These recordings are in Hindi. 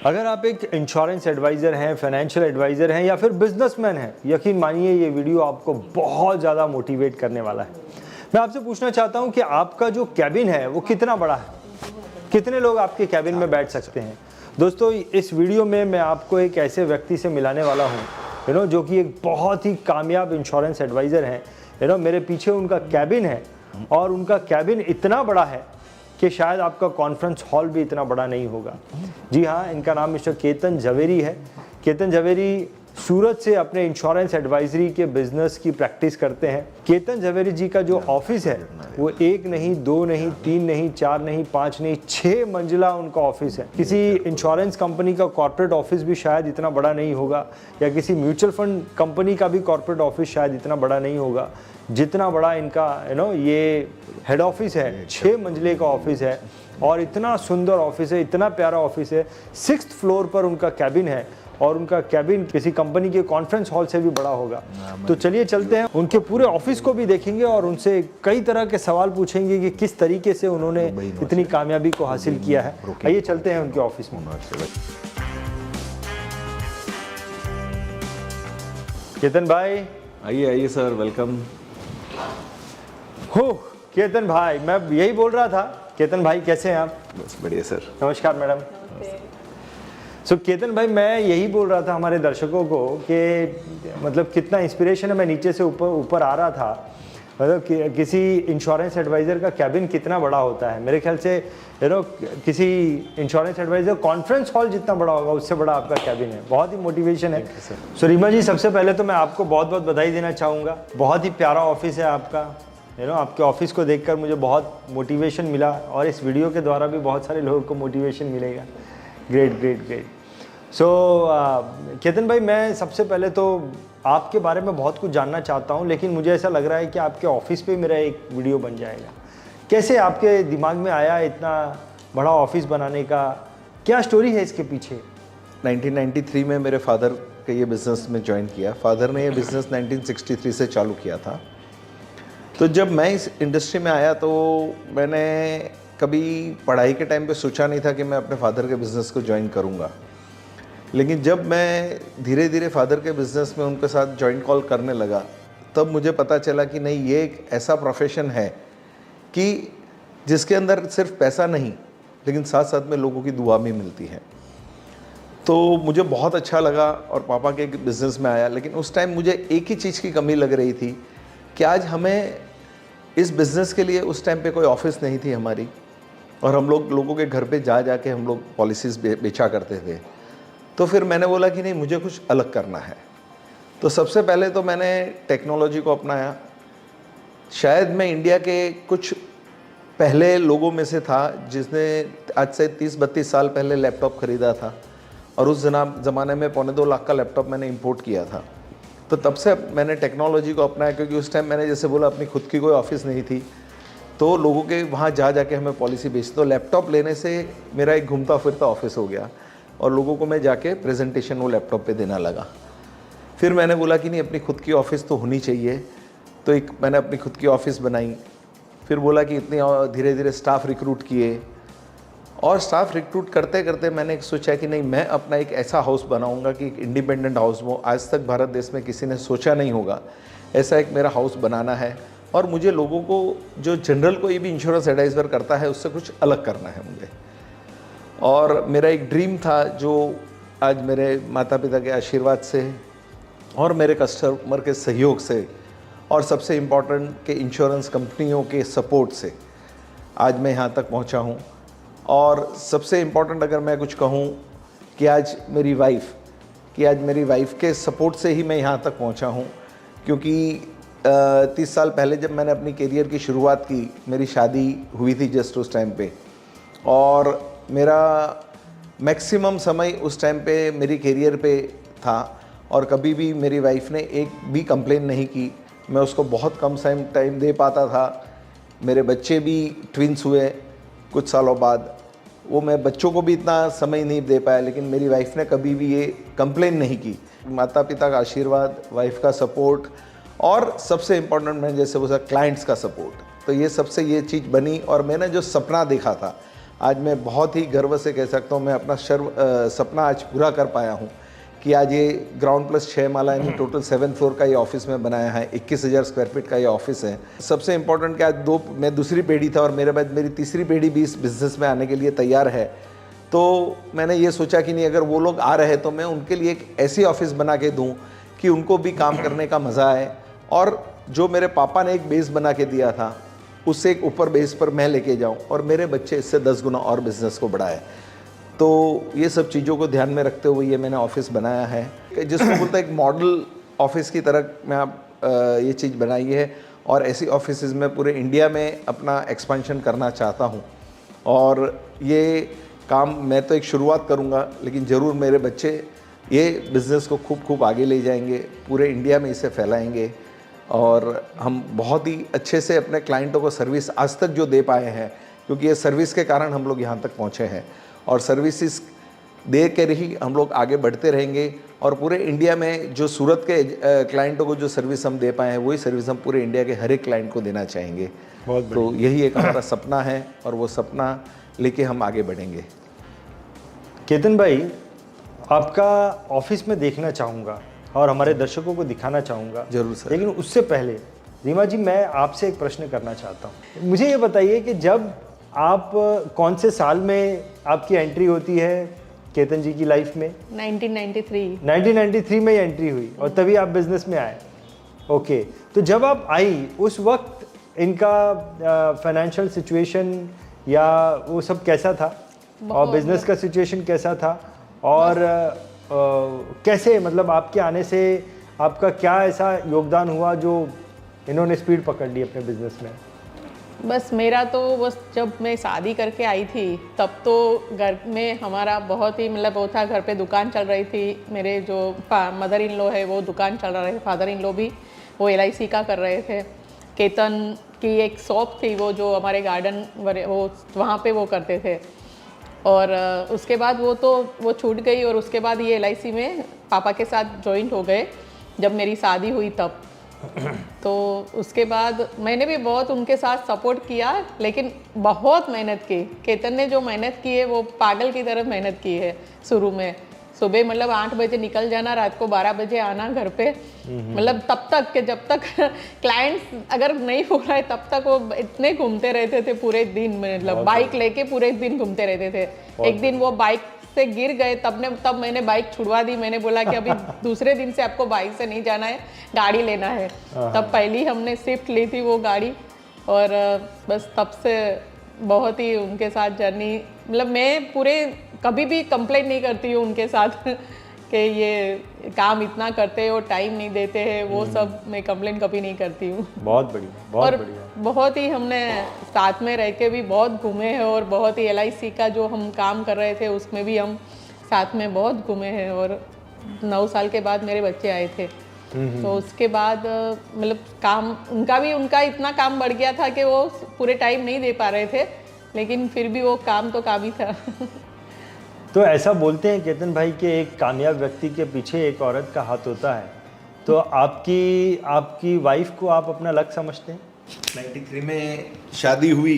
अगर आप एक इंश्योरेंस एडवाइज़र हैं, फाइनेंशियल एडवाइज़र हैं या फिर बिजनेसमैन हैं, यकीन मानिए ये वीडियो आपको बहुत ज़्यादा मोटिवेट करने वाला है। मैं आपसे पूछना चाहता हूं कि आपका जो कैबिन है वो कितना बड़ा है, कितने लोग आपके कैबिन में बैठ सकते हैं। दोस्तों, इस वीडियो में मैं आपको एक ऐसे व्यक्ति से मिलाने वाला हूँ जो कि एक बहुत ही कामयाब इंश्योरेंस एडवाइज़र हैं। मेरे पीछे उनका कैबिन है और उनका कैबिन इतना बड़ा है कि शायद आपका कॉन्फ्रेंस हॉल भी इतना बड़ा नहीं होगा। जी हाँ, इनका नाम मिस्टर केतन झवेरी है। केतन झवेरी सूरत से अपने इंश्योरेंस एडवाइजरी के बिजनेस की प्रैक्टिस करते हैं। केतन झवेरी जी का जो ऑफिस है वो 1 नहीं, 2 नहीं, 3 नहीं, 4 नहीं, 5 नहीं, 6 मंजिला उनका ऑफिस है। किसी इंश्योरेंस कंपनी का कॉर्पोरेट ऑफिस भी शायद इतना बड़ा नहीं होगा, या किसी म्यूचुअल फंड कंपनी का भी कॉर्पोरेट ऑफिस शायद इतना बड़ा नहीं होगा जितना बड़ा इनका ये हेड ऑफिस है। 6 मंजिले का ऑफिस है और इतना सुंदर ऑफिस है, इतना प्यारा ऑफिस है। 6th फ्लोर पर उनका कैबिन है और उनका कैबिन किसी कंपनी के कॉन्फ्रेंस हॉल से भी बड़ा होगा। तो चलिए चलते हैं, उनके पूरे ऑफिस को भी देखेंगे और उनसे कई तरह के सवाल पूछेंगे कि किस तरीके से उन्होंने इतनी कामयाबी को हासिल किया है। आइए चलते हैं उनके ऑफिस में। केतन भाई आइए सर, वेलकम। हो केतन भाई, मैं यही बोल रहा था। केतन भाई कैसे हैं आप? बस बढ़िया सर। नमस्कार मैडम। सो केतन भाई, मैं यही बोल रहा था हमारे दर्शकों को कि मतलब कितना इंस्पिरेशन है। मैं नीचे से ऊपर आ रहा था, मतलब किसी इंश्योरेंस एडवाइज़र का कैबिन कितना बड़ा होता है। मेरे ख्याल से किसी इंश्योरेंस एडवाइज़र कॉन्फ्रेंस हॉल जितना बड़ा होगा उससे बड़ा आपका कैबिन है। बहुत ही मोटिवेशन है। सो रीमा जी, सबसे पहले तो मैं आपको बहुत बहुत बधाई देना चाहूँगा। बहुत ही प्यारा ऑफिस है आपका। आपके ऑफिस को देखकर मुझे बहुत मोटिवेशन मिला और इस वीडियो के द्वारा भी बहुत सारे लोगों को मोटिवेशन मिलेगा। Great great great. So Ketan भाई, मैं सबसे पहले तो आपके बारे में बहुत कुछ जानना चाहता हूँ, लेकिन मुझे ऐसा लग रहा है कि आपके ऑफिस पे मेरा एक वीडियो बन जाएगा। कैसे आपके दिमाग में आया इतना बड़ा ऑफिस बनाने का? क्या स्टोरी है इसके पीछे? 1993 में मेरे फादर के ये बिज़नेस में ज्वाइन किया। फादर ने ये बिज़नेस 1963 से चालू किया था। तो जब मैं इस इंडस्ट्री में आया तो मैंने कभी पढ़ाई के टाइम पे सोचा नहीं था कि मैं अपने फादर के बिज़नेस को ज्वाइन करूँगा। लेकिन जब मैं धीरे धीरे फादर के बिज़नेस में उनके साथ जॉइंट कॉल करने लगा, तब मुझे पता चला कि नहीं, ये एक ऐसा प्रोफेशन है कि जिसके अंदर सिर्फ पैसा नहीं, लेकिन साथ साथ में लोगों की दुआ भी मिलती है। तो मुझे बहुत अच्छा लगा और पापा के बिज़नेस में आया। लेकिन उस टाइम मुझे एक ही चीज़ की कमी लग रही थी कि आज हमें इस बिज़नेस के लिए उस टाइम पे कोई ऑफिस नहीं थी हमारी, और हम लोगों के घर पे जा के हम लोग पॉलिसीज़ बेचा करते थे। तो फिर मैंने बोला कि नहीं, मुझे कुछ अलग करना है। तो सबसे पहले तो मैंने टेक्नोलॉजी को अपनाया। शायद मैं इंडिया के कुछ पहले लोगों में से था जिसने आज से 30-32 साल पहले लैपटॉप ख़रीदा था, और उस ज़माने में 1.25 लाख का लैपटॉप मैंने इंपोर्ट किया था। तो तब से मैंने टेक्नोलॉजी को अपनाया, क्योंकि उस टाइम मैंने जैसे बोला अपनी खुद की कोई ऑफिस नहीं थी, तो लोगों के वहाँ जा के हमें पॉलिसी बेचती। तो लैपटॉप लेने से मेरा एक घूमता फिरता ऑफिस हो गया और लोगों को मैं जाके प्रेजेंटेशन वो लैपटॉप पे देना लगा। फिर मैंने बोला कि नहीं, अपनी खुद की ऑफ़िस तो होनी चाहिए। तो मैंने अपनी खुद की ऑफ़िस बनाई। फिर बोला कि इतनी धीरे धीरे स्टाफ रिक्रूट किए, और स्टाफ रिक्रूट करते करते मैंने सोचा कि नहीं, मैं अपना एक ऐसा हाउस बनाऊंगा कि एक इंडिपेंडेंट हाउस हो। आज तक भारत देश में किसी ने सोचा नहीं होगा, ऐसा एक मेरा हाउस बनाना है। और मुझे लोगों को, जो जनरल कोई भी इंश्योरेंस एडवाइज़र करता है, उससे कुछ अलग करना है मुझे। और मेरा एक ड्रीम था जो आज मेरे माता पिता के आशीर्वाद से और मेरे कस्टमर के सहयोग से, और सबसे इम्पॉर्टेंट के इंश्योरेंस कंपनियों के सपोर्ट से आज मैं यहाँ तक पहुँचा हूँ। और सबसे इम्पॉर्टेंट अगर मैं कुछ कहूँ कि आज मेरी वाइफ के सपोर्ट से ही मैं यहाँ तक पहुँचा हूँ। क्योंकि 30 साल पहले जब मैंने अपनी करियर की शुरुआत की, मेरी शादी हुई थी जस्ट उस टाइम पे, और मेरा मैक्सिमम समय उस टाइम पे मेरी करियर पे था, और कभी भी मेरी वाइफ ने एक भी कंप्लेन नहीं की। मैं उसको बहुत कम टाइम दे पाता था। मेरे बच्चे भी ट्विंस हुए कुछ सालों बाद, वो मैं बच्चों को भी इतना समय नहीं दे पाया, लेकिन मेरी वाइफ ने कभी भी ये कंप्लेन नहीं की। माता पिता का आशीर्वाद, वाइफ का सपोर्ट, और सबसे इम्पोर्टेंट मैंने जैसे बोला क्लाइंट्स का सपोर्ट, तो ये सबसे ये चीज़ बनी। और मैंने जो सपना देखा था, आज मैं बहुत ही गर्व से कह सकता हूँ मैं अपना सपना आज पूरा कर पाया हूँ कि आज ये ग्राउंड प्लस 6 माला यानी टोटल 7 फ्लोर का ये ऑफिस में बनाया है। 21,000 स्क्वायर फीट का ये ऑफिस है। सबसे इम्पोर्टेंट कि आज मैं दूसरी पीढ़ी था और मेरे बाद मेरी तीसरी पीढ़ी भी इस बिज़नेस में आने के लिए तैयार है। तो मैंने ये सोचा कि नहीं, अगर वो लोग आ रहे तो मैं उनके लिए एक ऐसी ऑफिस बना के दूँ कि उनको भी काम करने का मज़ा आए, और जो मेरे पापा ने एक बेस बना के दिया था उससे एक ऊपर बेस पर मैं लेके जाऊं और मेरे बच्चे इससे 10 गुना और बिज़नेस को बढ़ाए। तो ये सब चीज़ों को ध्यान में रखते हुए ये मैंने ऑफिस बनाया है, जिसको बोलते हैं एक मॉडल ऑफिस की तरह मैं ये चीज़ बनाई है। और ऐसी ऑफिसेज में पूरे इंडिया में अपना एक्सपेंशन करना चाहता हूँ। और ये काम मैं तो एक शुरुआत करूँगा, लेकिन ज़रूर मेरे बच्चे ये बिज़नेस को खूब आगे ले जाएंगे, पूरे इंडिया में इसे फैलाएंगे। और हम बहुत ही अच्छे से अपने क्लाइंटों को सर्विस आज तक जो दे पाए हैं, क्योंकि ये सर्विस के कारण हम लोग यहाँ तक पहुँचे हैं, और सर्विसेज दे कर ही हम लोग आगे बढ़ते रहेंगे। और पूरे इंडिया में जो सूरत के क्लाइंटों को जो सर्विस हम दे पाए हैं, वही सर्विस हम पूरे इंडिया के हर एक क्लाइंट को देना चाहेंगे। तो यही एक हमारा सपना है और वो सपना लेके हम आगे बढ़ेंगे। केतन भाई, आपका ऑफिस में देखना चाहूँगा और हमारे दर्शकों को दिखाना चाहूँगा जरूर सर। लेकिन उससे पहले रीमा जी, मैं आपसे एक प्रश्न करना चाहता हूँ। मुझे ये बताइए कि जब आप कौन से साल में आपकी एंट्री होती है केतन जी की लाइफ में? 1993 में एंट्री हुई और तभी आप बिजनेस में आए। ओके, तो जब आप आई उस वक्त इनका फाइनेंशियल सिचुएशन या वो सब कैसा था, और बिजनेस का सिचुएशन कैसा था, और कैसे, मतलब आपके आने से आपका क्या ऐसा योगदान हुआ जो इन्होंने स्पीड पकड़ ली अपने बिजनेस में? बस मेरा तो बस जब मैं शादी करके आई थी तब तो घर में हमारा बहुत ही मतलब वो था, घर पे दुकान चल रही थी। मेरे जो मदर इन लॉ है वो दुकान चल रहे थे, फादर इन लॉ भी वो LIC का कर रहे थे। केतन की एक शॉप थी वो जो हमारे गार्डन वो वहाँ पे वो करते थे। और उसके बाद वो छूट गई और उसके बाद ये LIC में पापा के साथ जॉइंट हो गए जब मेरी शादी हुई तब। तो उसके बाद मैंने भी बहुत उनके साथ सपोर्ट किया, लेकिन बहुत मेहनत की। केतन ने जो मेहनत की है वो पागल की तरह मेहनत की है। शुरू में सुबह मतलब 8 बजे निकल जाना, रात को 12 बजे आना घर पे, मतलब तब तक कि जब तक क्लाइंट्स अगर नहीं हो रहा है तब तक वो इतने घूमते रहते थे पूरे दिन में, मतलब बाइक लेके पूरे दिन घूमते रहते थे। एक दिन वो बाइक से गिर गए, तब मैंने बाइक छुड़वा दी। मैंने बोला कि अभी दूसरे दिन से आपको बाइक से नहीं जाना है, गाड़ी लेना है। तब पहली हमने स्विफ्ट ली थी वो गाड़ी, और बस तब से बहुत ही उनके साथ जर्नी, मतलब मैं पूरे कभी भी कंप्लेंट नहीं करती हूँ उनके साथ कि ये काम इतना करते हो, टाइम नहीं देते हैं, वो सब मैं कंप्लेंट कभी नहीं करती हूँ। बहुत बढ़िया, बहुत बढ़िया। बहुत ही हमने साथ में रह के भी बहुत घूमे हैं, और बहुत ही LIC का जो हम काम कर रहे थे उसमें भी हम साथ में बहुत घूमे हैं। और 9 साल के बाद मेरे बच्चे आए थे, तो उसके बाद मतलब काम उनका इतना काम बढ़ गया था कि वो पूरे टाइम नहीं दे पा रहे थे, लेकिन फिर भी वो काम तो काम ही था। तो ऐसा बोलते हैं केतन भाई कि एक कामयाब व्यक्ति के पीछे एक औरत का हाथ होता है। तो आपकी वाइफ को आप अपना लक समझते हैं? 93 में शादी हुई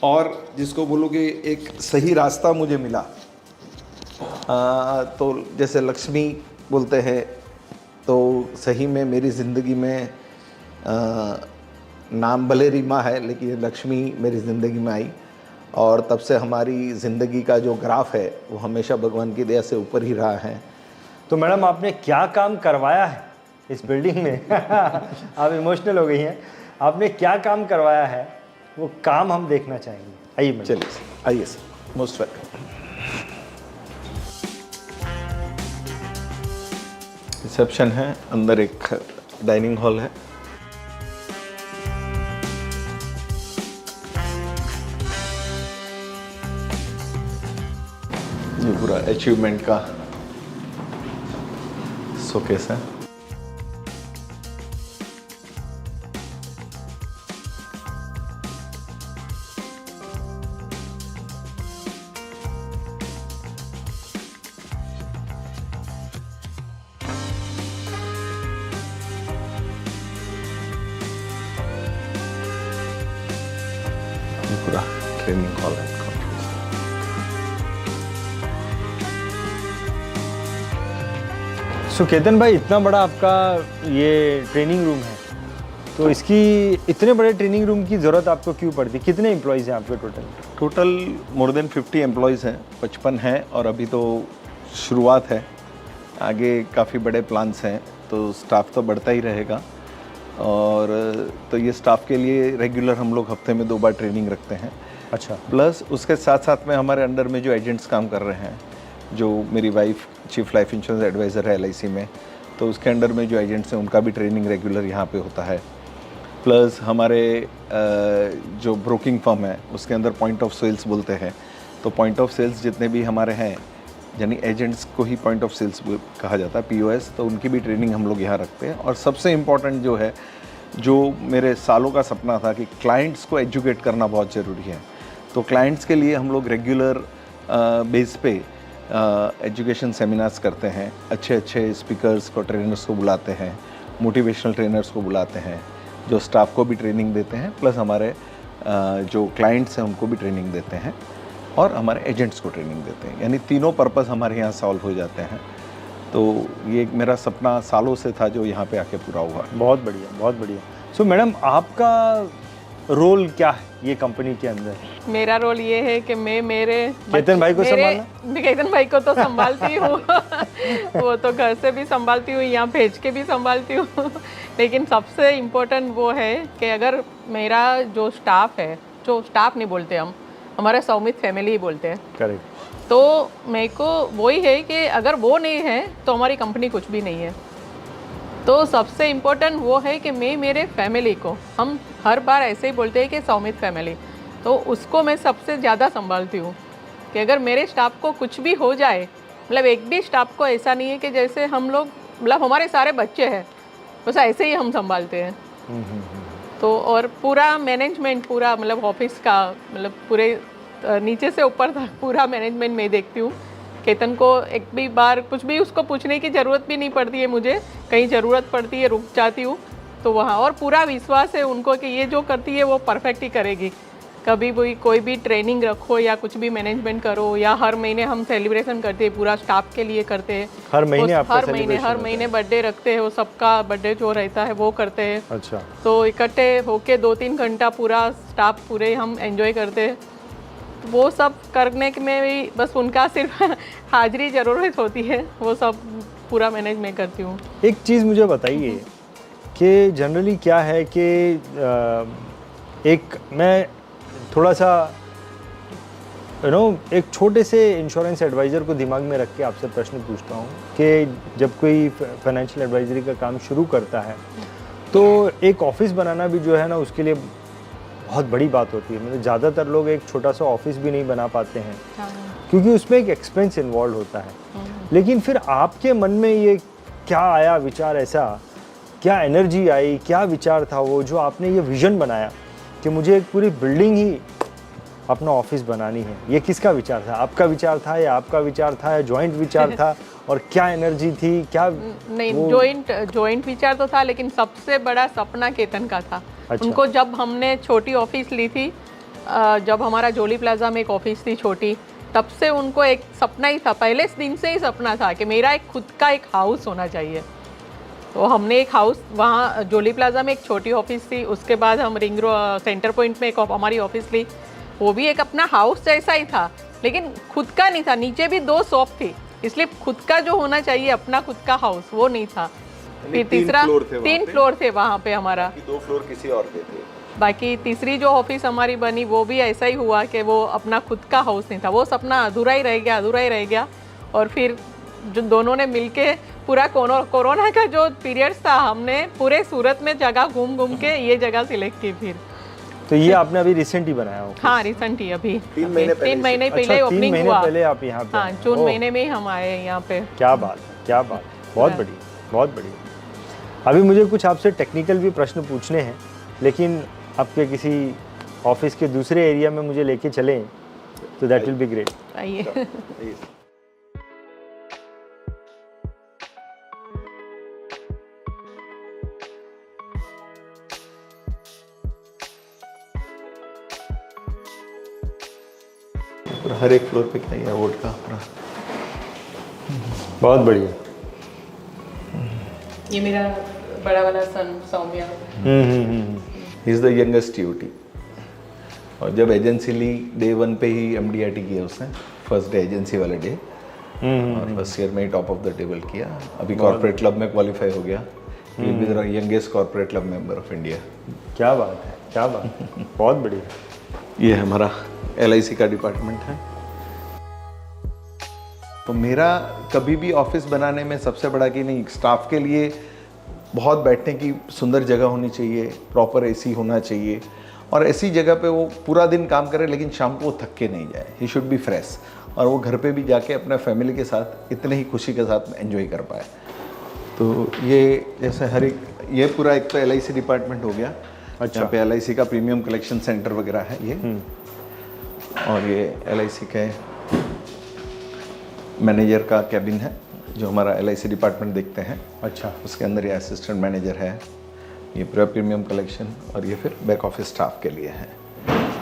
और जिसको बोलो कि एक सही रास्ता मुझे मिला। तो जैसे लक्ष्मी बोलते हैं, तो सही में मेरी ज़िंदगी में नाम भले रीमा है लेकिन लक्ष्मी मेरी ज़िंदगी में आई, और तब से हमारी ज़िंदगी का जो ग्राफ है वो हमेशा भगवान की दया से ऊपर ही रहा है। तो मैडम, आपने क्या काम करवाया है इस बिल्डिंग में? आप इमोशनल हो गई हैं। आपने क्या काम करवाया है वो काम हम देखना चाहेंगे। आइए मैडम। चलिए सर, आइए सर, मोस्ट वेलकम। रिसेप्शन है, अंदर एक डाइनिंग हॉल है। ये पूरा अचीवमेंट का शोकेस है। पूरा ट्रेनिंग हॉल है। सो केतन भाई, इतना बड़ा आपका ये ट्रेनिंग रूम है, तो इसकी इतने बड़े ट्रेनिंग रूम की ज़रूरत आपको क्यों पड़ती? कितने एम्प्लॉयज़ हैं आपके टोटल मोर देन 50 एम्प्लॉयज़ हैं, 55 हैं, और अभी तो शुरुआत है, आगे काफ़ी बड़े प्लान्स हैं, तो स्टाफ तो बढ़ता ही रहेगा। और तो ये स्टाफ के लिए रेगुलर हम लोग हफ्ते में 2 बार ट्रेनिंग रखते हैं। अच्छा। प्लस उसके साथ साथ में हमारे अंडर में जो एजेंट्स काम कर रहे हैं, जो मेरी wife chief life insurance adviser है LIC में, तो उसके अंडर में जो एजेंट्स हैं उनका भी ट्रेनिंग रेगुलर यहाँ पे होता है। प्लस हमारे जो ब्रोकिंग फर्म है उसके अंदर पॉइंट ऑफ सेल्स बोलते हैं, तो पॉइंट ऑफ सेल्स जितने भी हमारे हैं, यानी एजेंट्स को ही पॉइंट ऑफ सेल्स कहा जाता है, POS, तो उनकी भी ट्रेनिंग हम लोग यहाँ रखते हैं। और सबसे इम्पॉर्टेंट जो है, जो मेरे सालों का सपना था कि क्लाइंट्स को एजुकेट करना बहुत ज़रूरी है, तो क्लाइंट्स के लिए हम लोग रेगुलर बेस पे एजुकेशन सेमिनार्स करते हैं, अच्छे अच्छे स्पीकर्स को, ट्रेनर्स को बुलाते हैं, मोटिवेशनल ट्रेनर्स को बुलाते हैं, जो स्टाफ को भी ट्रेनिंग देते हैं, प्लस हमारे जो क्लाइंट्स हैं उनको भी ट्रेनिंग देते हैं, और हमारे एजेंट्स को ट्रेनिंग देते हैं, यानी तीनों पर्पस हमारे यहाँ सॉल्व हो जाते हैं। तो ये एक मेरा सपना सालों से था जो यहाँ पे आके पूरा हुआ। बहुत बढ़िया, बहुत बढ़िया। सो मैडम, आपका रोल क्या है ये कंपनी के अंदर? मेरा रोल ये है कि मैं मेरे केतन भाई को संभालना, केतन भाई को तो संभालती हूँ वो तो घर से भी संभालती हूँ, यहाँ भेज के भी संभालती हूँ लेकिन सबसे इम्पोर्टेंट वो है कि अगर मेरा जो स्टाफ है, जो स्टाफ नहीं बोलते हम, हमारा सौमित फैमिली ही बोलते हैं। करेक्ट। तो मेरे को वही है कि अगर वो नहीं है तो हमारी कंपनी कुछ भी नहीं है। तो सबसे इम्पोर्टेंट वो है कि मैं मेरे फैमिली को, हम हर बार ऐसे ही बोलते हैं कि सौमित फैमिली, तो उसको मैं सबसे ज़्यादा संभालती हूँ कि अगर मेरे स्टाफ को कुछ भी हो जाए, मतलब एक भी स्टाफ को ऐसा नहीं है कि जैसे हम लोग, मतलब हमारे सारे बच्चे हैं, बस ऐसे ही हम संभालते हैं। तो और पूरा मैनेजमेंट, पूरा मतलब ऑफिस का, मतलब पूरे नीचे से ऊपर तक पूरा मैनेजमेंट मैं देखती हूँ। केतन को एक भी बार कुछ भी उसको पूछने की ज़रूरत भी नहीं पड़ती है, मुझे कहीं ज़रूरत पड़ती है रुक जाती हूँ तो वहाँ, और पूरा विश्वास है उनको कि ये जो करती है वो परफेक्ट ही करेगी। कभी भी कोई भी ट्रेनिंग रखो या कुछ भी मैनेजमेंट करो, या हर महीने हम सेलिब्रेशन करते हैं, पूरा स्टाफ के लिए करते हैं। हर महीने हर महीने बर्थडे रखते हैं, वो सबका बर्थडे जो रहता है वो करते हैं। अच्छा। तो इकट्ठे होके 2-3 घंटा पूरा स्टाफ पूरे हम एंजॉय करते हैं। वो सब करने में भी बस उनका सिर्फ हाजिरी ज़रूरत होती है, वो सब पूरा मैनेज मैं करती हूँ। एक चीज़ मुझे बताइए कि जनरली क्या है कि एक मैं थोड़ा सा एक छोटे से इंश्योरेंस एडवाइज़र को दिमाग में रख के आपसे प्रश्न पूछता हूँ कि जब कोई फाइनेंशियल एडवाइजरी का काम शुरू करता है तो एक ऑफिस बनाना भी जो है ना, उसके लिए बहुत बड़ी बात होती है। मतलब ज़्यादातर लोग एक छोटा सा ऑफिस भी नहीं बना पाते हैं क्योंकि उसमें एक एक्सपेंस इन्वॉल्व होता है। लेकिन फिर आपके मन में ये क्या आया विचार, ऐसा क्या एनर्जी आई, क्या विचार था वो जो आपने ये विज़न बनाया कि मुझे एक पूरी बिल्डिंग ही अपना ऑफिस बनानी है? ये किसका विचार था? आपका विचार था या आपका विचार था या जॉइंट विचार था? और क्या एनर्जी थी, क्या? नहीं, जॉइंट विचार तो था, लेकिन सबसे बड़ा सपना केतन का था। अच्छा। उनको जब हमने छोटी ऑफिस ली थी, जब हमारा जोली प्लाजा में एक ऑफिस थी छोटी, तब से उनको एक सपना ही था, पहले दिन से ही सपना था कि मेरा एक खुद का एक हाउस होना चाहिए। तो हमने एक हाउस वहाँ जोली प्लाजा में एक छोटी ऑफिस थी, उसके बाद हम रिंग सेंटर पॉइंट में एक हमारी ऑफिस ली, वो भी एक अपना हाउस जैसा ही था, लेकिन खुद का नहीं था। नीचे भी 2 शॉप थी, इसलिए खुद का जो होना चाहिए अपना खुद का हाउस, वो नहीं था। फिर तीसरा 3 फ्लोर थे वहाँ पे हमारा, 2 फ्लोर किसी और के थे। बाकी तीसरी जो ऑफिस हमारी बनी वो भी ऐसा ही हुआ कि वो अपना खुद का हाउस नहीं था। वो सपना अधूरा ही रह गया। और फिर जो दोनों ने मिलके पूरा कोरोना का जो पीरियड्स था, हमने पूरे सूरत में जगह घूम के ये जगह सिलेक्ट की। फिर तो ये आपने अभी रिसेंट ही बनाया हो? हाँ, रिसेंट ही, अभी 3 महीने पहले ओपनिंग हुआ। 3 महीने पहले आप यहाँ पे? हाँ, जून महीने में ही हम आए यहाँ पे। क्या बात है, क्या बात, बहुत बढ़िया, बहुत बढ़िया। अभी मुझे कुछ आपसे टेक्निकल भी प्रश्न पूछने हैं, लेकिन आपके किसी ऑफिस के दूसरे एरिया में मुझे लेके चलें तो दैट विल बी ग्रेट। आइए। हर एक फ्लोर पे क्या है वोट का अपना। बहुत बढ़िया। ये मेरा बड़ा वाला son Saumya. He is the youngest यूटी। और जब एजेंसी ली डे 1 पे ही MDRT किया उसने, फर्स्ट डे एजेंसी वाले डे, और फर्स्ट ईयर में ही टॉप ऑफ द टेबल किया। अभी कॉर्पोरेट क्लब में क्वालिफाई हो गया, he will be the youngest corporate club member of India. क्या बात है, क्या बात है, बहुत बढ़िया। ये हमारा LIC का डिपार्टमेंट है। तो मेरा कभी भी ऑफिस बनाने में सबसे बड़ा कि नहीं, स्टाफ के लिए बहुत बैठने की सुंदर जगह होनी चाहिए, प्रॉपर AC होना चाहिए, और ऐसी जगह पे वो पूरा दिन काम करे लेकिन शाम को वो थक के नहीं जाए। ही शुड बी फ्रेश, और वो घर पे भी जाके अपने फैमिली के साथ इतने ही खुशी के साथ एंजॉय कर पाए। तो ये जैसे हर एक, ये पूरा एक तो LIC डिपार्टमेंट हो गया। अच्छा। यहाँ पे LIC का प्रीमियम कलेक्शन सेंटर वगैरह है ये। और ये LIC के मैनेजर का कैबिन है, जो हमारा LIC डिपार्टमेंट देखते हैं। अच्छा। उसके अंदर ये असिस्टेंट मैनेजर है, ये पूरा प्रीमियम कलेक्शन, और ये फिर बैक ऑफिस स्टाफ के लिए है।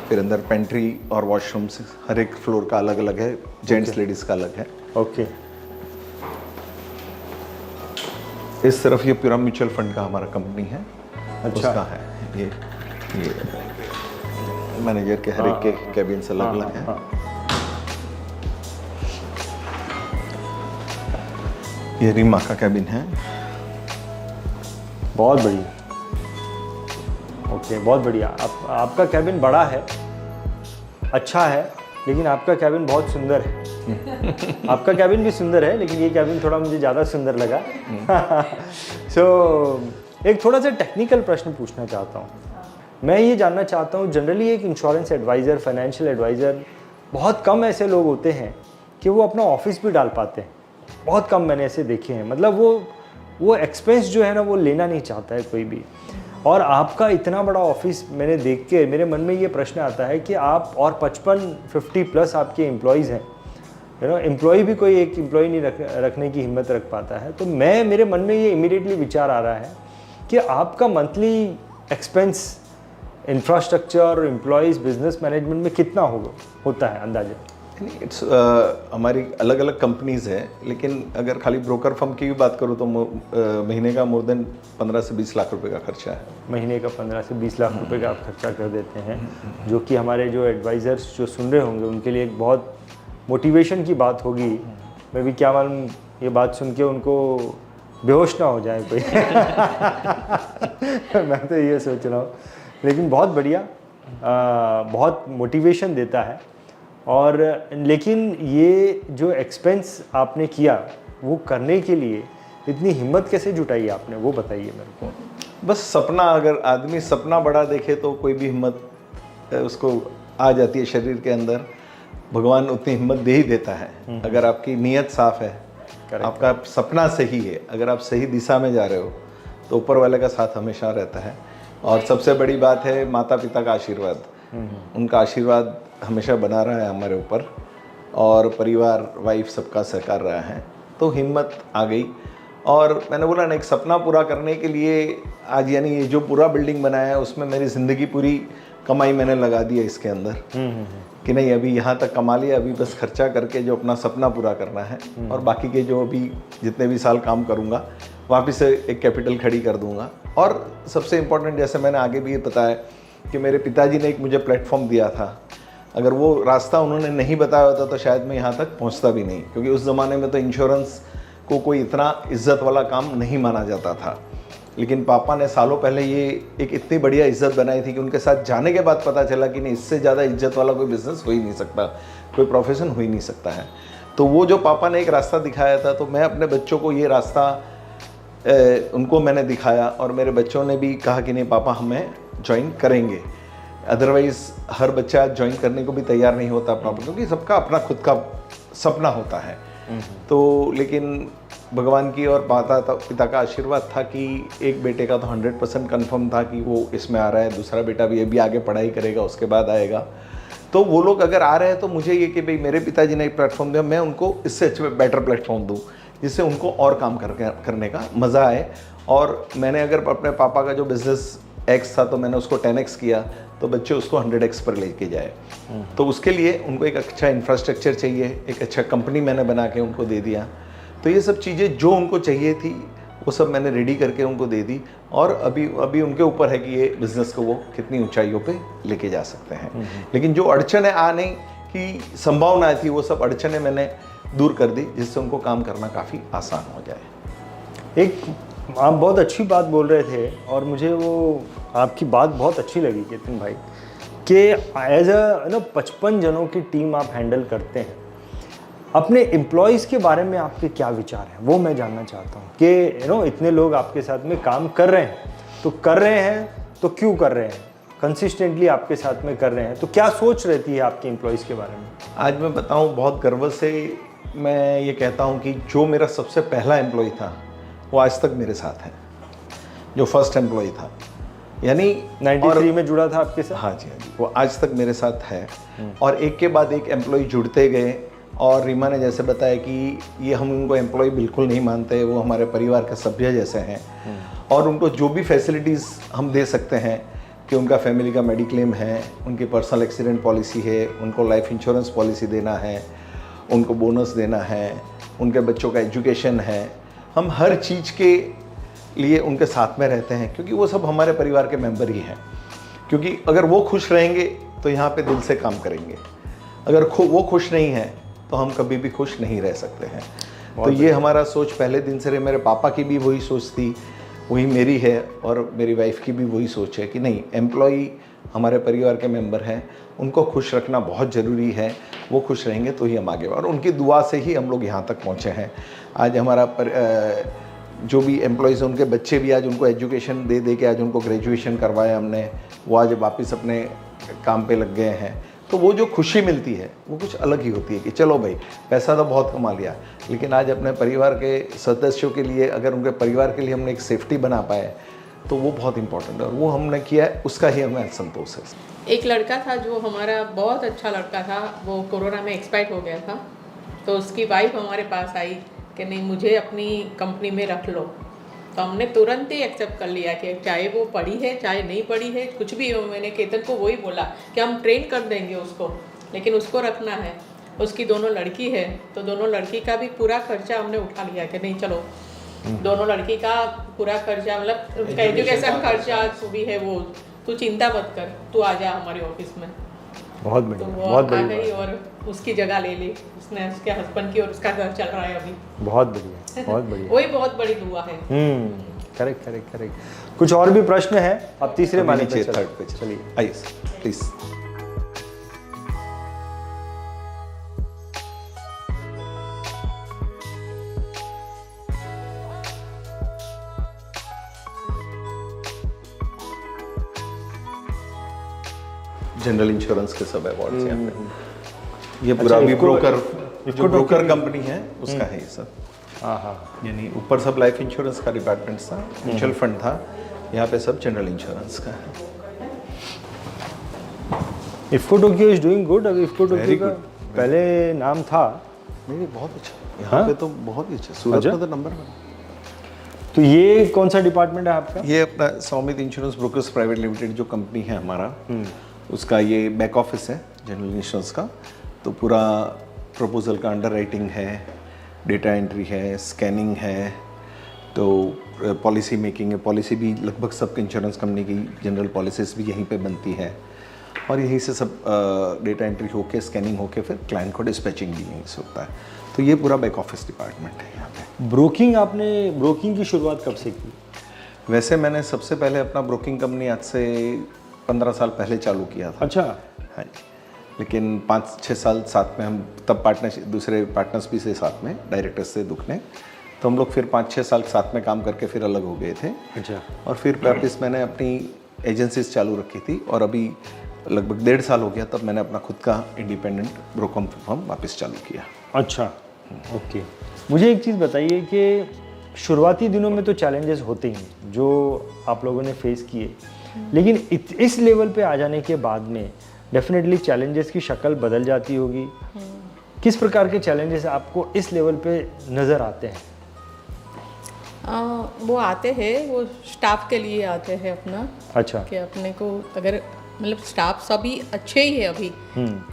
फिर अंदर पेंट्री और वॉशरूम्स हर एक फ्लोर का अलग अलग है, जेंट्स लेडीज़ का अलग है। ओके। इस तरफ ये पूरा म्यूचुअल फंड का हमारा कंपनी है। अच्छा। उसका है ये मैनेजर के हर एक के कैबिन से अलग अलग है। ये रीमा का कैबिन है। बहुत बढ़िया। ओके, बहुत बढ़िया। आपका कैबिन बड़ा है, अच्छा है, लेकिन आपका कैबिन बहुत सुंदर है। आपका कैबिन भी सुंदर है, लेकिन ये कैबिन थोड़ा मुझे ज़्यादा सुंदर लगा। एक थोड़ा सा टेक्निकल प्रश्न पूछना चाहता हूँ। मैं ये जानना चाहता हूँ, जनरली एक इंश्योरेंस एडवाइज़र, फाइनेंशियल एडवाइज़र, बहुत कम ऐसे लोग होते हैं कि वो अपना ऑफिस भी डाल पाते हैं। बहुत कम मैंने ऐसे देखे हैं। मतलब वो एक्सपेंस जो है ना, वो लेना नहीं चाहता है कोई भी। और आपका इतना बड़ा ऑफिस मैंने देख के मेरे मन में ये प्रश्न आता है कि आप और 55-50 प्लस आपके एम्प्लॉयज़ हैं, एम्प्लॉय भी कोई एक एम्प्लॉय नहीं रखने की हिम्मत रख पाता है। तो मेरे मन में ये इमीडिएटली विचार आ रहा है कि आपका मंथली एक्सपेंस इंफ्रास्ट्रक्चर और एम्प्लॉयज़ बिजनेस मैनेजमेंट में कितना होता है अंदाजा? इट्स हमारी अलग अलग कंपनीज़ है, लेकिन अगर खाली ब्रोकर फर्म की भी बात करूँ तो महीने का मोर देन 15 से 20 लाख रुपए का खर्चा है। महीने का 15 से 20 लाख रुपए का आप खर्चा कर देते हैं, जो कि हमारे जो एडवाइज़र्स जो सुन रहे होंगे उनके लिए एक बहुत मोटिवेशन की बात होगी। मैं भी क्या मालूम ये बात सुन के उनको बेहोश ना हो जाए कोई। मैं तो ये सोच रहा हूँ, लेकिन बहुत बढ़िया, बहुत मोटिवेशन देता है। और लेकिन ये जो एक्सपेंस आपने किया, वो करने के लिए इतनी हिम्मत कैसे जुटाई आपने, वो बताइए मेरे को। बस सपना, अगर आदमी सपना बड़ा देखे तो कोई भी हिम्मत उसको आ जाती है शरीर के अंदर। भगवान उतनी हिम्मत दे ही देता है अगर आपकी नीयत साफ है, आपका सपना सही है, अगर आप सही दिशा में जा रहे हो तो ऊपर वाले का साथ हमेशा रहता है। और सबसे बड़ी बात है माता पिता का आशीर्वाद। उनका आशीर्वाद हमेशा बना रहा है हमारे ऊपर, और परिवार, वाइफ सबका सहकार रहा है, तो हिम्मत आ गई। और मैंने बोला ना, एक सपना पूरा करने के लिए आज, यानी ये जो पूरा बिल्डिंग बनाया है उसमें मेरी ज़िंदगी पूरी कमाई मैंने लगा दी है इसके अंदर, कि नहीं अभी यहाँ तक कमा लिया, अभी बस खर्चा करके जो अपना सपना पूरा करना है, और बाकी के जो अभी जितने भी साल काम करूँगा वापस से एक कैपिटल खड़ी कर दूँगा। और सबसे इम्पोर्टेंट, जैसे मैंने आगे भी ये बताया कि मेरे पिताजी ने एक मुझे प्लेटफॉर्म दिया था, अगर वो रास्ता उन्होंने नहीं बताया होता तो शायद मैं यहाँ तक पहुँचता भी नहीं, क्योंकि उस ज़माने में तो इंश्योरेंस को कोई इतना इज्जत वाला काम नहीं माना जाता था। लेकिन पापा ने सालों पहले ये एक इतनी बढ़िया इज्जत बनाई थी कि उनके साथ जाने के बाद पता चला कि नहीं, इससे ज़्यादा इज्जत वाला कोई बिज़नेस हो ही नहीं सकता, कोई प्रोफेशन हो ही नहीं सकता है। तो वो जो पापा ने एक रास्ता दिखाया था, तो मैं अपने बच्चों को ये रास्ता उनको मैंने दिखाया, और मेरे बच्चों ने भी कहा कि नहीं पापा हमें ज्वाइन करेंगे। अदरवाइज़ हर बच्चा ज्वाइन करने को भी तैयार नहीं होता प्रॉपर, क्योंकि सबका अपना खुद का सपना होता है। तो लेकिन भगवान की और माता पिता का आशीर्वाद था कि एक बेटे का तो 100% कन्फर्म था कि वो इसमें आ रहा है, दूसरा बेटा भी अभी आगे पढ़ाई करेगा, उसके बाद आएगा। तो वो लोग अगर आ रहे हैं तो मुझे ये कि भाई मेरे पिताजी ने एक प्लेटफॉर्म दिया, मैं उनको इससे अच्छे बेटर प्लेटफॉर्म दूँ, जिससे उनको और काम करने का मज़ा आए। और मैंने अगर अपने पापा का जो बिज़नेस X था तो मैंने उसको 10X किया, तो बच्चे उसको 100X पर लेके जाए। तो उसके लिए उनको एक अच्छा इंफ्रास्ट्रक्चर चाहिए, एक अच्छा कंपनी मैंने बना के उनको दे दिया। तो ये सब चीज़ें जो उनको चाहिए थी वो सब मैंने रेडी करके उनको दे दी, और अभी उनके ऊपर है कि ये बिज़नेस को वो कितनी ऊंचाइयों पे लेके जा सकते हैं। लेकिन जो अड़चनें आने की संभावनाएं थी वो सब अड़चनें मैंने दूर कर दी, जिससे उनको काम करना काफ़ी आसान हो जाए। एक आप बहुत अच्छी बात बोल रहे थे और मुझे वो आपकी बात बहुत अच्छी लगी केतन भाई, कि एज अ 55 जनों की टीम आप हैंडल करते हैं। अपने एम्प्लॉयज़ के बारे में आपके क्या विचार हैं वो मैं जानना चाहता हूँ कि इतने लोग आपके साथ में काम कर रहे हैं, तो कर रहे हैं तो क्यों कर रहे हैं, कंसिस्टेंटली आपके साथ में कर रहे हैं, तो क्या सोच रहती है आपके एम्प्लॉयज़ के बारे में? आज मैं बताऊं, बहुत गर्व से मैं ये कहता हूं कि जो मेरा सबसे पहला एम्प्लॉय था वो आज तक मेरे साथ है, जो फर्स्ट एम्प्लॉय था, यानी 93 में जुड़ा था आपके साथ। हाँ जी, वो आज तक मेरे साथ है। और एक के बाद एक एम्प्लॉय जुड़ते गए, और रीमा ने जैसे बताया कि ये हम उनको एम्प्लॉय बिल्कुल नहीं मानते, वो हमारे परिवार के सभ्य जैसे हैं, और उनको जो भी फैसिलिटीज़ हम दे सकते हैं कि उनका फैमिली का मेडिक्लेम है, उनकी पर्सनल एक्सीडेंट पॉलिसी है, उनको लाइफ इंश्योरेंस पॉलिसी देना है, उनको बोनस देना है, उनके बच्चों का एजुकेशन है, हम हर चीज़ के लिए उनके साथ में रहते हैं, क्योंकि वो सब हमारे परिवार के मेंबर ही हैं। क्योंकि अगर वो खुश रहेंगे तो यहाँ पे दिल से काम करेंगे, अगर वो खुश नहीं है तो हम कभी भी खुश नहीं रह सकते हैं। तो ये हमारा सोच पहले दिन से रहे। मेरे पापा की भी वही सोच थी, वही मेरी है, और मेरी वाइफ की भी वही सोच है कि नहीं, एम्प्लॉई हमारे परिवार के मेंबर हैं, उनको खुश रखना बहुत ज़रूरी है, वो खुश रहेंगे तो ही हम आगे, और उनकी दुआ से ही हम लोग यहाँ तक पहुँचे हैं। आज हमारा जो भी एम्प्लॉयज़ हैं उनके बच्चे भी आज उनको एजुकेशन दे के आज उनको ग्रेजुएशन करवाया हमने, वो आज वापस अपने काम पे लग गए हैं। तो वो जो खुशी मिलती है वो कुछ अलग ही होती है कि चलो भाई, पैसा तो बहुत कमा लिया, लेकिन आज अपने परिवार के सदस्यों के लिए, अगर उनके परिवार के लिए हमने एक सेफ्टी बना पाए तो वो बहुत इंपॉर्टेंट है, और वो हमने किया है, उसका ही हमें संतोष है। एक लड़का था जो हमारा बहुत अच्छा लड़का था, वो कोरोना में एक्सपायर हो गया था, तो उसकी वाइफ हमारे पास आई कि नहीं, मुझे अपनी कंपनी में रख लो। तो हमने तुरंत ही एक्सेप्ट कर लिया कि चाहे वो पढ़ी है चाहे नहीं पढ़ी है, कुछ भी हो। मैंने केतन को वही बोला कि हम ट्रेन कर देंगे उसको, लेकिन उसको रखना है। उसकी दोनों लड़की है, तो दोनों लड़की का भी पूरा खर्चा हमने उठा लिया कि नहीं चलो, दोनों लड़की का पूरा खर्चा, मतलब उसका एजुकेशन खर्चा भी है, वो तू चिंता मत कर, तू आ जा हमारे ऑफिस में। बहुत तो बढ़िया, वो बहुत आ गई बढ़िया, और उसकी जगह ले ली उसने, उसके हस्बैंड की, और उसका घर चल रहा है अभी। बहुत बढ़िया, बहुत बढ़िया। वही बहुत बड़ी दुआ है। Correct correct correct. कुछ और भी प्रश्न है? अब तीसरे माले पे थर्ड पे चलिए, आइए प्लीज। जनरल इंश्योरेंस के सब अवार्ड्स यहाँ पे। ये पूरा भी ब्रोकर, जो ब्रोकर कंपनी है उसका है ये सब। हाँ हाँ, यानी ऊपर सब लाइफ इंश्योरेंस का डिपार्टमेंट था, म्यूचुअल फंड था, यहाँ पे सब जनरल इंश्योरेंस का है। IFFCO Tokyo is doing good. अभी इफ्को Very टोक्यो का good. पहले नाम था, नहीं बहुत अच्छा, यहाँ पे तो बहुत ही अच्छा, सूरत में तो नंबर 1। तो ये कौन सा डिपार्टमेंट है आपका? ये अपना Saumit insurance brokers private limited जो कंपनी है हमारा, उसका ये बैक ऑफिस है जनरल इंश्योरेंस का। तो पूरा प्रपोजल का अंडर राइटिंग है, डेटा एंट्री है, स्कैनिंग है, तो पॉलिसी मेकिंग है। पॉलिसी भी लगभग सब इंश्योरेंस कंपनी की जनरल पॉलिसीज भी यहीं पे बनती है, और यहीं से सब डेटा एंट्री होके, स्कैनिंग होके, फिर क्लाइंट को डिस्पैचिंग भी यहीं से होता है। तो ये पूरा बैक ऑफिस डिपार्टमेंट है यहाँ पे। ब्रोकिंग की शुरुआत कब से की? वैसे मैंने सबसे पहले अपना ब्रोकिंग कंपनी आज से 15 साल पहले चालू किया था। अच्छा। हाँ जी, लेकिन 5-6 साल साथ में हम तब पार्टनरशिप, दूसरे पार्टनर्स भी से साथ में, डायरेक्टर्स से दुखने, तो हम लोग फिर 5-6 साल साथ में काम करके फिर अलग हो गए थे। अच्छा। और फिर वापस मैंने अपनी एजेंसीज चालू रखी थी, और अभी लगभग 1.5 साल हो गया तब मैंने अपना खुद का इंडिपेंडेंट ब्रोकर फर्म वापस चालू किया। अच्छा, ओके। मुझे एक चीज़ बताइए कि शुरुआती दिनों में तो चैलेंजेस होते ही हैं जो आप लोगों ने फेस किए, लेकिन इस लेवल पे आ जाने के बाद में डेफिनेटली चैलेंजेस की शक्ल बदल जाती होगी। किस प्रकार के चैलेंजेस आपको इस लेवल पे नज़र आते हैं? वो आते हैं, वो स्टाफ के लिए आते हैं अपना। अच्छा। कि अपने को अगर मतलब स्टाफ सभी अच्छे ही है अभी,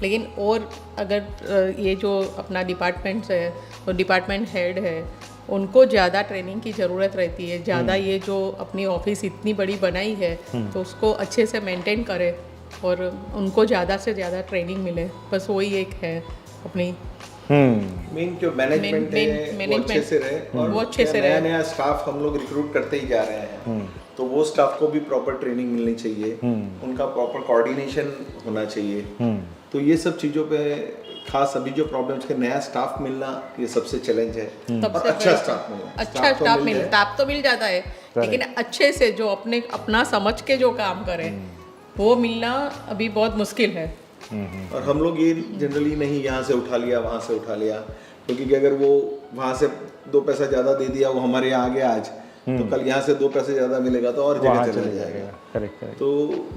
लेकिन और अगर ये जो अपना डिपार्टमेंट्स है और डिपार्टमेंट हेड है, उनको ज़्यादा ट्रेनिंग की ज़रूरत रहती है, ज़्यादा ये जो अपनी ऑफिस इतनी बड़ी बनाई है तो उसको अच्छे से मेंटेन करे और उनको ज़्यादा से ज़्यादा ट्रेनिंग मिले, बस वही एक है अपनी मेन जो मैनेजमेंट है वो अच्छे से रहे और वो अच्छे से रहे। नया स्टाफ हम लोग रिक्रूट करते ही जा रहे हैं, तो वो स्टाफ को भी प्रॉपर ट्रेनिंग मिलनी चाहिए, उनका प्रॉपर कोऑर्डिनेशन होना चाहिए। तो ये सब चीज़ों पे खास अभी जो प्रॉब्लम्स के नया स्टाफ मिलना ये सबसे चैलेंज है और अच्छा स्टाफ मिलना। अच्छा स्टाफ मिल जाता है, लेकिन अच्छे से जो अपना समझ के जो काम करे वो मिलना अभी बहुत मुश्किल है। और हम लोग ये जनरली नहीं यहाँ से उठा लिया वहाँ से उठा लिया, क्योंकि अगर वो वहाँ से 2 पैसा ज़्यादा दे दिया, वो हमारे यहाँ आ गया आज, तो कल यहाँ से 2 पैसे ज़्यादा मिलेगा तो और जगह चला जाएगा। करेक्ट। तो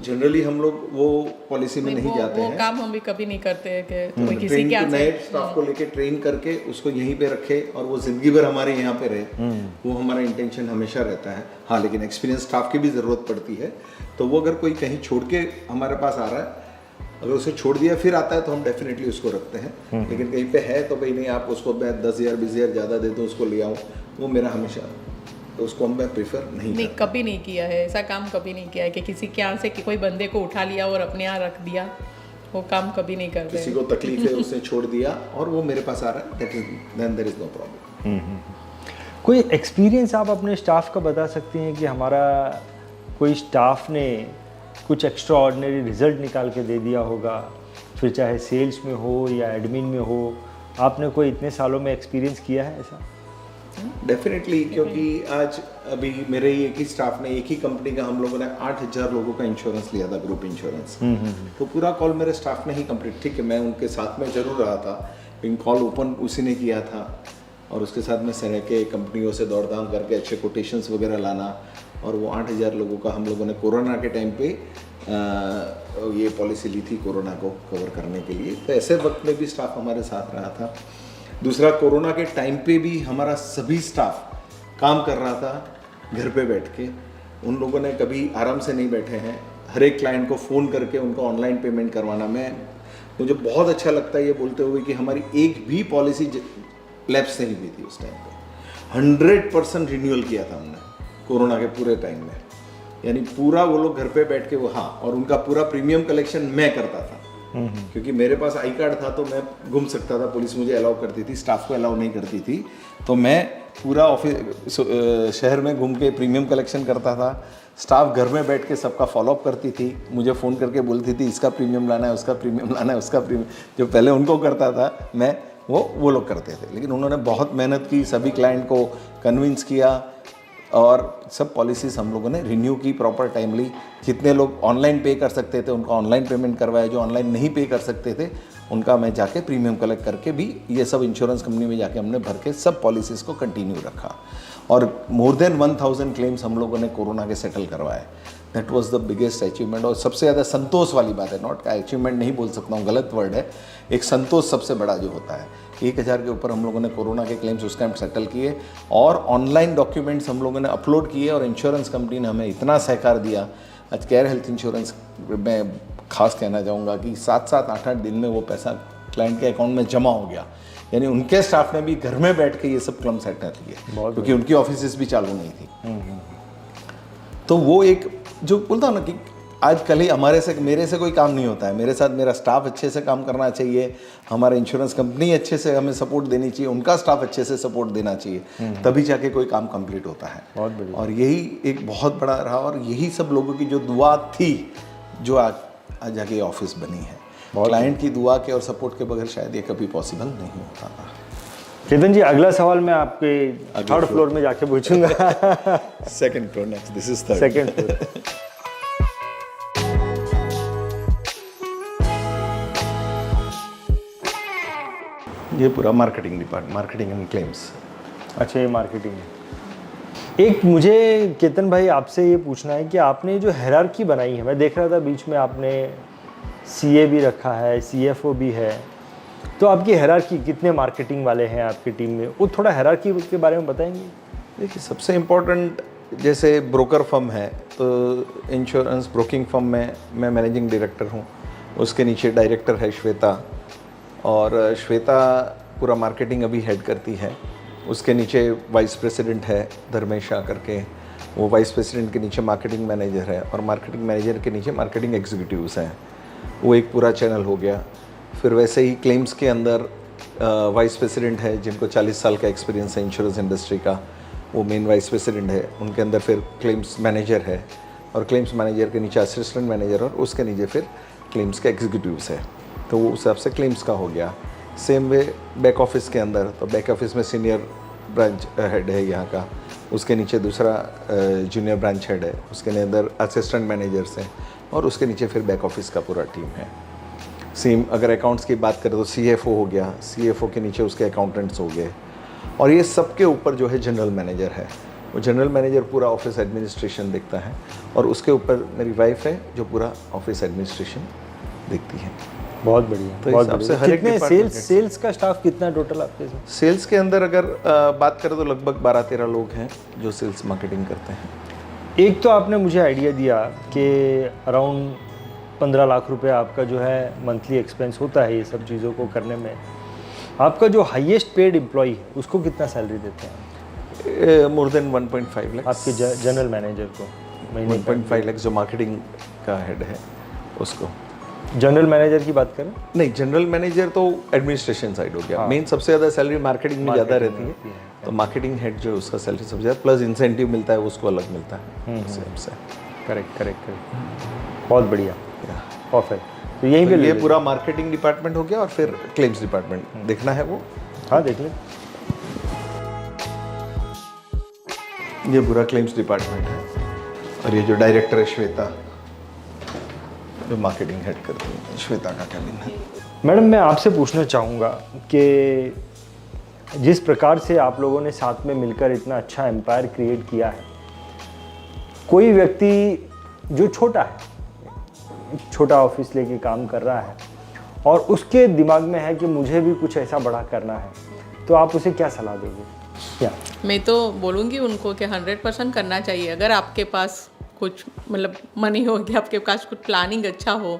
जनरली हम लोग वो पॉलिसी में नहीं जाते हैं। वो काम हम भी कभी नहीं करते हैं कि कोई किसी के नए स्टाफ को लेके ट्रेन करके उसको यहीं पे रखे और वो जिंदगी भर हमारे यहाँ पे रहे, वो हमारा इंटेंशन हमेशा रहता है। हाँ, लेकिन एक्सपीरियंस स्टाफ की भी ज़रूरत पड़ती है, तो वो अगर कोई कहीं छोड़ के हमारे पास आ रहा है, अगर उसे छोड़ दिया फिर आता है तो हम डेफिनेटली उसको रखते हैं। लेकिन कहीं पे है तो भाई नहीं, आप उसको मैं 10,000 20,000 ज़्यादा दे दूँ उसको ले आऊँ, वो मेरा हमेशा, तो उसको मैं प्रेफर नहीं कभी नहीं किया है ऐसा काम, कभी नहीं किया है कि किसी के यहाँ से कि कोई बंदे को उठा लिया और अपने यहाँ रख दिया, वो काम कभी नहीं करते। किसी को तकलीफ है उसने छोड़ दिया और वो मेरे पास आ रहा है, then there is no problem. कोई एक्सपीरियंस आप अपने स्टाफ का बता सकती हैं कि हमारा कोई स्टाफ ने कुछ एक्स्ट्रा ऑर्डिनरी रिजल्ट निकाल के दे दिया होगा, फिर चाहे सेल्स में हो या एडमिन में हो, आपने कोई इतने सालों में एक्सपीरियंस किया है ऐसा? डेफिनेटली, क्योंकि आज अभी मेरे ही एक ही स्टाफ ने, एक ही कंपनी का हम लोगों ने 8,000 लोगों का इंश्योरेंस लिया था, ग्रुप इंश्योरेंस। तो पूरा कॉल मेरे स्टाफ ने ही कंप्लीट, ठीक है मैं उनके साथ में जरूर रहा था, लेकिन कॉल ओपन उसी ने किया था और उसके साथ में सर के कंपनियों से दौड़ दाम करके अच्छे कोटेशंस वगैरह लाना, और वो 8,000 लोगों का हम लोगों ने कोरोना के टाइम पे ये पॉलिसी ली थी कोरोना को कवर करने के लिए। तो ऐसे वक्त में भी स्टाफ हमारे साथ रहा था। दूसरा, कोरोना के टाइम पे भी हमारा सभी स्टाफ काम कर रहा था घर पे बैठ के, उन लोगों ने कभी आराम से नहीं बैठे हैं। हर एक क्लाइंट को फ़ोन करके उनको ऑनलाइन पेमेंट करवाना, मुझे बहुत अच्छा लगता है ये बोलते हुए कि हमारी एक भी पॉलिसी लैप्स नहीं हुई थी उस टाइम पे। 100% रिन्यूअल किया था हमने कोरोना के पूरे टाइम में, यानी पूरा वो लोग घर पे बैठ के वो, हाँ, और उनका पूरा प्रीमियम कलेक्शन मैं करता था, क्योंकि मेरे पास आई कार्ड था तो मैं घूम सकता था, पुलिस मुझे अलाउ करती थी, स्टाफ को अलाउ नहीं करती थी, तो मैं पूरा ऑफिस शहर में घूम के प्रीमियम कलेक्शन करता था। स्टाफ घर में बैठ के सबका फॉलोअप करती थी, मुझे फ़ोन करके बोलती थी इसका प्रीमियम लाना है, उसका प्रीमियम लाना है, उसका प्रीमियम, जो पहले उनको करता था मैं, वो लोग करते थे। लेकिन उन्होंने बहुत मेहनत की, सभी क्लाइंट को कन्विंस किया और सब पॉलिसीज़ हम लोगों ने रिन्यू की प्रॉपर टाइमली। जितने लोग ऑनलाइन पे कर सकते थे उनका ऑनलाइन पेमेंट करवाया, जो ऑनलाइन नहीं पे कर सकते थे उनका मैं जाके प्रीमियम कलेक्ट करके भी ये सब इंश्योरेंस कंपनी में जाके हमने भर के सब पॉलिसीज़ को कंटिन्यू रखा। और मोर देन 1000 क्लेम्स हम लोगों ने कोरोना के सेटल करवाए। That was the biggest achievement. और सबसे ज़्यादा संतोष वाली बात है, नॉट अचीवमेंट नहीं बोल सकता हूँ, गलत वर्ड है, एक संतोष सबसे बड़ा जो होता है, 1000 के ऊपर हम लोगों ने कोरोना के क्लेम्स उस टाइम सेटल किए और ऑनलाइन डॉक्यूमेंट्स हम लोगों ने अपलोड किए और इंश्योरेंस कंपनी ने हमें इतना सहकार दिया। आज केयर हेल्थ इंश्योरेंस में खास कहना चाहूँगा कि 7-7 8-8 दिन में वो पैसा क्लाइंट के अकाउंट में जमा हो गया, यानी उनके स्टाफ ने भी घर में बैठ के ये सब क्लेम सेटल किए क्योंकि उनकी ऑफिस भी चालू नहीं थी। तो वो एक जो बोलता हूँ ना कि आज कल ही मेरे से कोई काम नहीं होता है, मेरे साथ मेरा स्टाफ अच्छे से काम करना चाहिए, हमारा इंश्योरेंस कंपनी अच्छे से हमें सपोर्ट देनी चाहिए, उनका स्टाफ अच्छे से सपोर्ट देना चाहिए, तभी जाके कोई काम कंप्लीट होता है। बहुत बढ़िया। और यही एक बहुत बड़ा रहा और यही सब लोगों की जो दुआ थी जो आज जाके ऑफिस बनी है। क्लाइंट की दुआ के और सपोर्ट के बगैर शायद ये कभी पॉसिबल नहीं होता था। चेतन जी, अगला सवाल मैं आपके 3rd फ्लोर में जाके पूछूंगा। 2nd floor next, this is 3rd। 2nd floor. ये पूरा marketing department, marketing and claims. अच्छा, ये मार्केटिंग है। एक मुझे केतन भाई आपसे ये पूछना है कि आपने जो हायरार्की बनाई है, मैं देख रहा था बीच में आपने सीए भी रखा है, सीएफओ भी है, तो आपकी हायरार्की कितने मार्केटिंग वाले हैं आपकी टीम में, वो थोड़ा हायरार्की के बारे में बताएंगे? देखिए, सबसे इम्पोर्टेंट जैसे ब्रोकर फर्म है तो इंश्योरेंस ब्रोकिंग फर्म में मैं मैनेजिंग डायरेक्टर हूँ, उसके नीचे डायरेक्टर है श्वेता, और श्वेता पूरा मार्केटिंग अभी हेड करती है। उसके नीचे वाइस प्रेसिडेंट है धर्मेश शाह करके, वो वाइस प्रेसिडेंट के नीचे मार्केटिंग मैनेजर है, और मार्केटिंग मैनेजर के नीचे मार्केटिंग एग्जीक्यूटिव्स हैं, वो एक पूरा चैनल हो गया। फिर वैसे ही क्लेम्स के अंदर वाइस प्रेसिडेंट है जिनको 40 साल का एक्सपीरियंस है इंश्योरेंस इंडस्ट्री का, वो मेन वाइस प्रेसिडेंट है। उनके अंदर फिर क्लेम्स मैनेजर है, और क्लेम्स मैनेजर के नीचे असिस्टेंट मैनेजर, और उसके नीचे फिर क्लेम्स के एग्जीक्यूटिव्स है। तो वो उस हिसाब से क्लेम्स का हो गया। सेम वे बैक ऑफिस के अंदर, तो बैक ऑफिस में सीनियर ब्रांच हेड है यहाँ का, उसके नीचे दूसरा जूनियर ब्रांच हेड है, उसके अंदर असिस्टेंट मैनेजर्स हैं, और उसके नीचे फिर बैक ऑफिस का पूरा टीम है। सेम अगर अकाउंट्स की बात करें तो CFO हो गया, CFO के नीचे उसके अकाउंटेंट्स हो गए, और ये सबके ऊपर जो है जनरल मैनेजर है। वो जनरल मैनेजर पूरा ऑफिस एडमिनिस्ट्रेशन देखता है, और उसके ऊपर मेरी वाइफ है जो पूरा ऑफिस एडमिनिस्ट्रेशन देखती है। बहुत बढ़िया। तो बहुत हिसाब से बढ़िया। हर एक कितने department सेल्स का स्टाफ कितना टोटल आपके इसमें? सेल्स के अंदर अगर बात करें तो लगभग 12-13 लोग हैं जो सेल्स मार्केटिंग करते हैं। एक तो आपने मुझे आइडिया दिया कि अराउंड 15 लाख रुपए आपका जो है मंथली एक्सपेंस होता है ये सब चीज़ों को करने में। आपका जो हाईएस्ट पेड एम्प्लॉय है उसको कितना सैलरी देते हैं? मोर देन 1.5 लाख आपके जनरल मैनेजर को महीने 1.5 लाख जो मार्केटिंग का हेड है उसको। जनरल मैनेजर की बात करें? नहीं, जनरल मैनेजर तो एडमिनिस्ट्रेशन साइड हो गया। मेन सबसे ज़्यादा सैलरी मार्केटिंग में ज़्यादा रहती है, तो मार्केटिंग हेड जो है उसका सैलरी सबसे ज़्यादा, प्लस इंसेंटिव मिलता है उसको अलग मिलता है उस हिसाब से। करेक्ट। बहुत बढ़िया, परफेक्ट। तो यहीं पे ये पूरा मार्केटिंग डिपार्टमेंट हो गया, और फिर क्लेम्स डिपार्टमेंट देखना है वो। हाँ, देख लें। ये पूरा क्लेम्स डिपार्टमेंट है, और ये जो डायरेक्टर है श्वेता, जो मार्केटिंग हेड करती है, श्वेता का कैबिन है। मैडम, मैं आपसे पूछना चाहूँगा कि जिस प्रकार से आप लोगों ने साथ में मिलकर इतना अच्छा एम्पायर क्रिएट किया है, कोई व्यक्ति जो छोटा है, छोटा ऑफिस लेके काम कर रहा है, और उसके दिमाग में है कि मुझे भी कुछ ऐसा बड़ा करना है, तो आप उसे क्या सलाह दोगे? क्या मैं तो बोलूँगी उनको कि 100% करना चाहिए। अगर आपके पास कुछ मतलब मनी हो गया, आपके पास कुछ प्लानिंग अच्छा हो,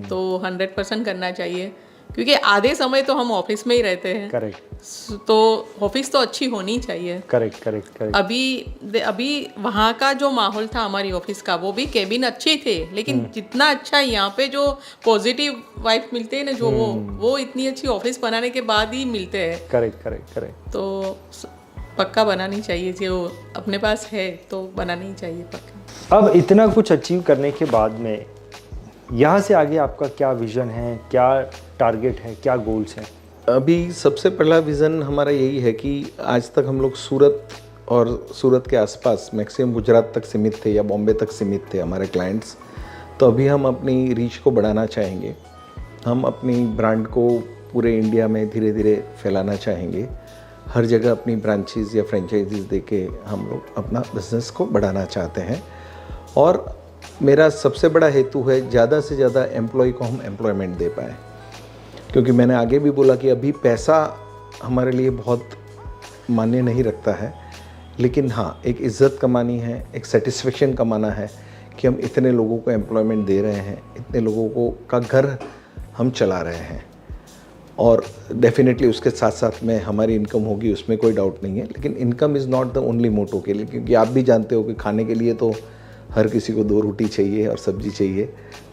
तो 100% करना चाहिए, क्योंकि आधे समय तो हम ऑफिस में ही रहते हैं। करेक्ट। तो ऑफिस तो अच्छी होनी चाहिए। करेक्ट। अभी वहाँ का जो माहौल था हमारी ऑफिस का, वो भी केबिन अच्छे थे, लेकिन जितना अच्छा यहाँ पे जो पॉजिटिव वाइब मिलते हैं ना, जो वो इतनी अच्छी ऑफिस बनाने के बाद ही मिलते हैं। करेक्ट। तो पक्का बनानी चाहिए, जो अपने पास है तो बनानी ही चाहिए पक्का। अब इतना कुछ अचीव करने के बाद में यहाँ से आगे आपका क्या विजन है, क्या टारगेट है, क्या गोल्स हैं? अभी सबसे पहला विज़न हमारा यही है कि आज तक हम लोग सूरत और सूरत के आसपास मैक्सिमम गुजरात तक सीमित थे या बॉम्बे तक सीमित थे हमारे क्लाइंट्स। तो अभी हम अपनी रीच को बढ़ाना चाहेंगे, हम अपनी ब्रांड को पूरे इंडिया में धीरे धीरे फैलाना चाहेंगे। हर जगह अपनी ब्रांचेज़ या फ्रेंचाइजीज देके हम लोग अपना बिज़नेस को बढ़ाना चाहते हैं, और मेरा सबसे बड़ा हेतु है ज़्यादा से ज़्यादा एम्प्लॉय को हम एम्प्लॉयमेंट दे पाएँ, क्योंकि मैंने आगे भी बोला कि अभी पैसा हमारे लिए बहुत मायने नहीं रखता है, लेकिन हाँ, एक इज़्ज़त कमानी है, एक सेटिस्फेक्शन कमाना है कि हम इतने लोगों को एम्प्लॉयमेंट दे रहे हैं, इतने लोगों को का घर हम चला रहे हैं, और डेफिनेटली उसके साथ साथ में हमारी इनकम होगी, उसमें कोई डाउट नहीं है। लेकिन income is not the only motto के लिए, क्योंकि आप भी जानते हो कि खाने के लिए तो हर किसी को 2 रोटी चाहिए और सब्जी चाहिए।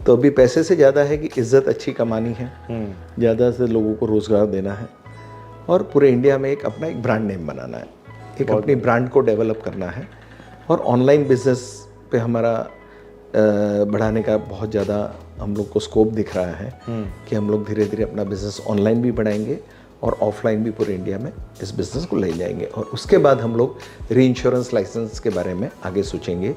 तो अभी पैसे से ज़्यादा है कि इज़्ज़त अच्छी कमानी है, ज़्यादा से लोगों को रोज़गार देना है, और पूरे इंडिया में एक अपना एक ब्रांड नेम बनाना है, एक अपनी ब्रांड को डेवलप करना है। और ऑनलाइन बिजनेस पे हमारा बढ़ाने का बहुत ज़्यादा हम लोग को स्कोप दिख रहा है कि हम लोग धीरे धीरे अपना बिज़नेस ऑनलाइन भी बढ़ाएंगे और ऑफलाइन भी पूरे इंडिया में इस बिज़नेस को ले जाएंगे। और उसके बाद हम लोग री इंश्योरेंस लाइसेंस के बारे में आगे सोचेंगे,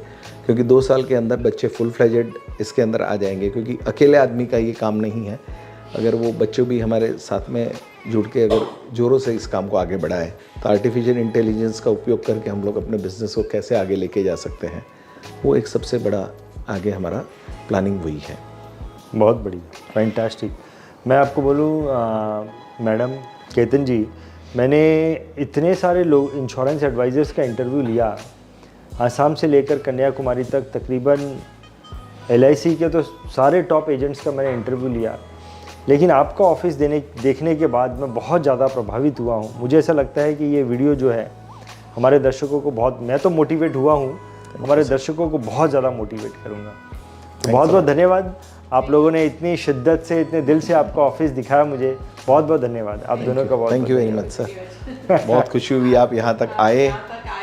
क्योंकि 2 साल के अंदर बच्चे फुल फ्लेजेड इसके अंदर आ जाएंगे, क्योंकि अकेले आदमी का ये काम नहीं है। अगर वो बच्चों भी हमारे साथ में जुड़ के अगर ज़ोरों से इस काम को आगे बढ़ाए, तो आर्टिफिशियल इंटेलिजेंस का उपयोग करके हम लोग अपने बिज़नेस को कैसे आगे लेके जा सकते हैं, वो एक सबसे बड़ा आगे हमारा प्लानिंग वही है। बहुत बढ़िया, फैंटास्टिक। मैं आपको बोलूँ मैडम केतन जी, मैंने इतने सारे लोग इंश्योरेंस एडवाइज़र्स का इंटरव्यू लिया, आसाम से लेकर कन्याकुमारी तक, तकरीबन LIC के तो सारे टॉप एजेंट्स का मैंने इंटरव्यू लिया। लेकिन आपका ऑफिस देखने के बाद मैं बहुत ज़्यादा प्रभावित हुआ हूँ। मुझे ऐसा लगता है कि ये वीडियो जो है हमारे दर्शकों को बहुत, मैं तो मोटिवेट हुआ हूँ, हमारे दर्शकों को बहुत ज़्यादा मोटिवेट करूँगा। तो बहुत बहुत धन्यवाद, आप लोगों ने इतनी शिद्दत से, इतने दिल से आपका ऑफिस दिखाया मुझे। बहुत बहुत धन्यवाद आप दोनों का। बहुत thank you very much sir. बहुत खुशी हुई आप यहाँ तक आए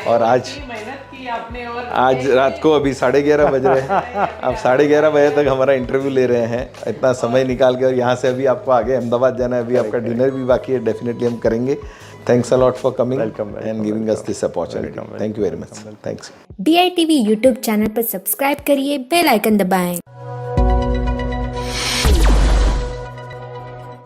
और आज मेहनत की आपने और आज रात को अभी 11:30 बज रहे हैं, आप 11:30 बजे तक हमारा इंटरव्यू ले रहे हैं, इतना समय निकाल के। और यहाँ से अभी आपको आगे अहमदाबाद जाना है, अभी आपका डिनर भी बाकी है, डेफिनेटली हम करेंगे। Thanks a lot for coming and giving us this opportunity. Thank you very much. Thanks. DITV YouTube channel पर सब्सक्राइब करिए, बेल आइकन दबाएं।